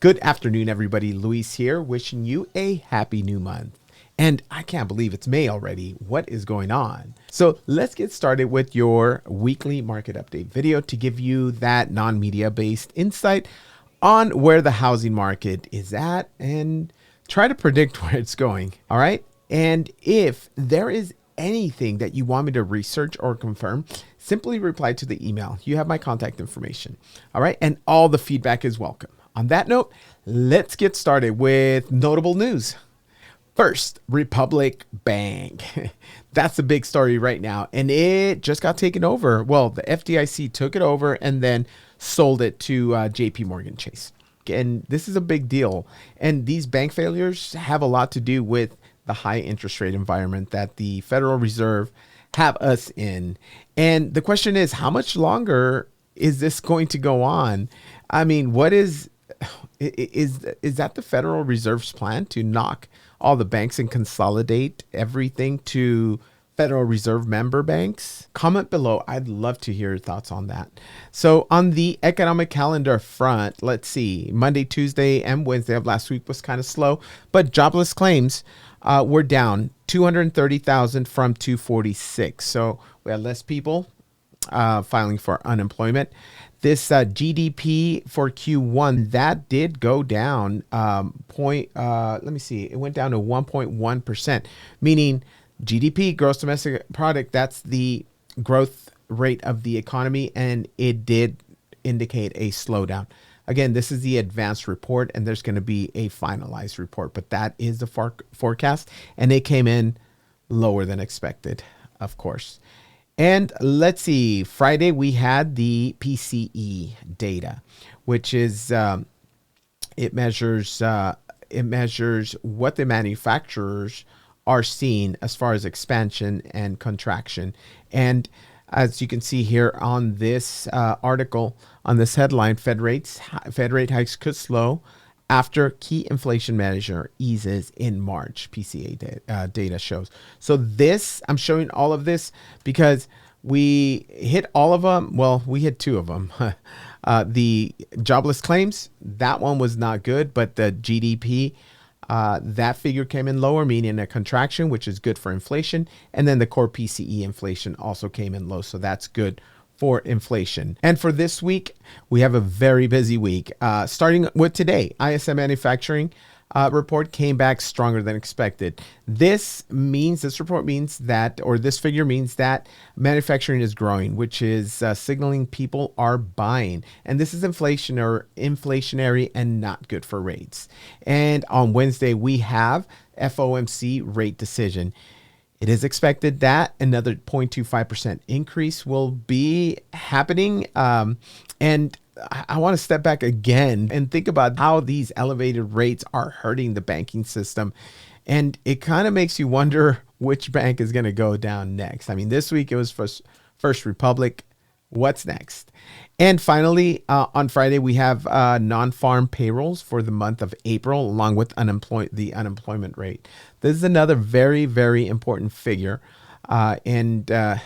Good afternoon, everybody. Luis here, wishing you a happy new month. And I can't believe it's May already. What is going on? So let's get started with your weekly market update video to give you that non-media based insight on where the housing market is at and try to predict where it's going. All right. And if there is anything that you want me to research or confirm, simply reply to the email. You have my contact information. All right. And all the feedback is welcome. On that note, let's get started with notable news. First, Republic Bank. That's the big story right now. And it just got taken over. Well, the FDIC took it over and then sold it to JPMorgan Chase. And this is a big deal. And these bank failures have a lot to do with the high interest rate environment that the Federal Reserve have us in. And the question is, how much longer is this going to go on? I mean, what is that the Federal Reserve's plan to knock all the banks and consolidate everything to Federal Reserve member banks? Comment below. I'd love to hear your thoughts on that. So on the economic calendar front, let's see, Monday, Tuesday, and Wednesday of last week was kind of slow, but jobless claims were down 230,000 from 246. So we had less people filing for unemployment. This GDP for Q1, that did go down let me see, it went down to 1.1%, meaning GDP, gross domestic product, that's the growth rate of the economy, and it did indicate a slowdown. Again, this is the advanced report, and there's going to be a finalized report, but that is the forecast, and it came in lower than expected, of course. And let's see, Friday we had the PCE data, which is it measures what the manufacturers are seeing as far as expansion and contraction. And as you can see here on this article, on this headline, Fed rate hikes could slow after key inflation measure eases in March, PCA data shows. So this, I'm showing all of this because we hit all of them. Well, we hit two of them. The jobless claims, that one was not good, but the GDP, that figure came in lower, meaning a contraction, which is good for inflation. And then the core PCE inflation also came in low. So that's good for inflation. And for this week, we have a very busy week. Starting with today, ISM manufacturing report came back stronger than expected. This report means that, or this figure means that manufacturing is growing, which is signaling people are buying. And this is inflationary and not good for rates. And on Wednesday, we have FOMC rate decision. It is expected that another 0.25% increase will be happening. And I want to step back again and think about how these elevated rates are hurting the banking system. And it kind of makes you wonder which bank is going to go down next. I mean, this week it was First Republic. What's next? And finally, on Friday, we have non-farm payrolls for the month of April, along with the unemployment rate. This is another very, very important figure. And yeah,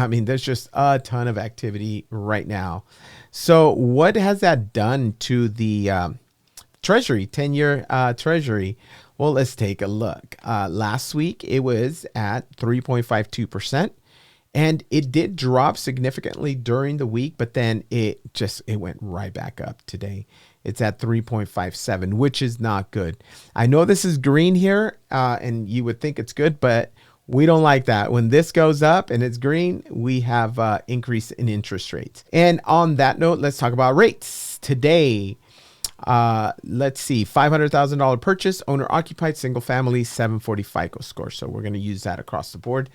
I mean, there's just a ton of activity right now. So what has that done to the Treasury, 10-year Treasury? Well, let's take a look. Last week, it was at 3.52%. And it did drop significantly during the week, but then it went right back up today. It's at 3.57, which is not good. I know this is green here, and you would think it's good, but we don't like that. When this goes up and it's green, we have increase in interest rates. And on that note, let's talk about rates. Today, let's see, $500,000 purchase, owner occupied, single family, 740 FICO score. So we're going to use that across the board.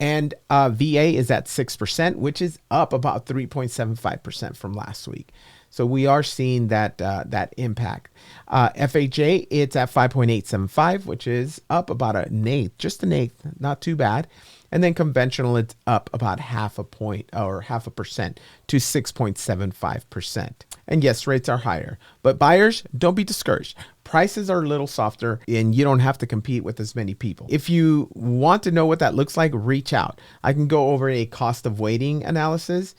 And VA is at 6%, which is up about 3.75% from last week. So we are seeing that impact. FHA, it's at 5.875, which is up about an eighth, just an eighth, not too bad. And then conventional, it's up about 0.5% to 6.75%. And yes, rates are higher, but buyers, don't be discouraged. Prices are a little softer and you don't have to compete with as many people. If you want to know what that looks like, reach out. I can go over a cost of waiting analysis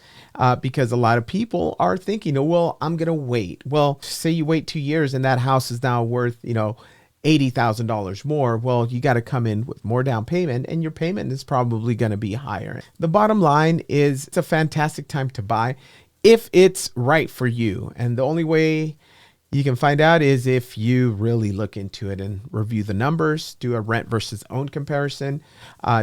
because a lot of people are thinking, oh, well, I'm going to wait. Well, say you wait 2 years and that house is now worth, $80,000 more. Well, you got to come in with more down payment and your payment is probably going to be higher. The bottom line is it's a fantastic time to buy if it's right for you. And the only way you can find out is if you really look into it and review the numbers, do a rent versus own comparison,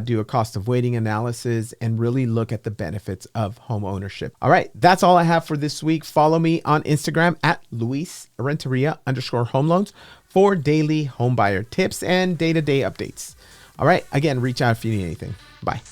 do a cost of waiting analysis, and really look at the benefits of home ownership. All right, that's all I have for this week. Follow me on Instagram at Renteria_home loans for daily home buyer tips and day-to-day updates. All right, again, reach out if you need anything. Bye.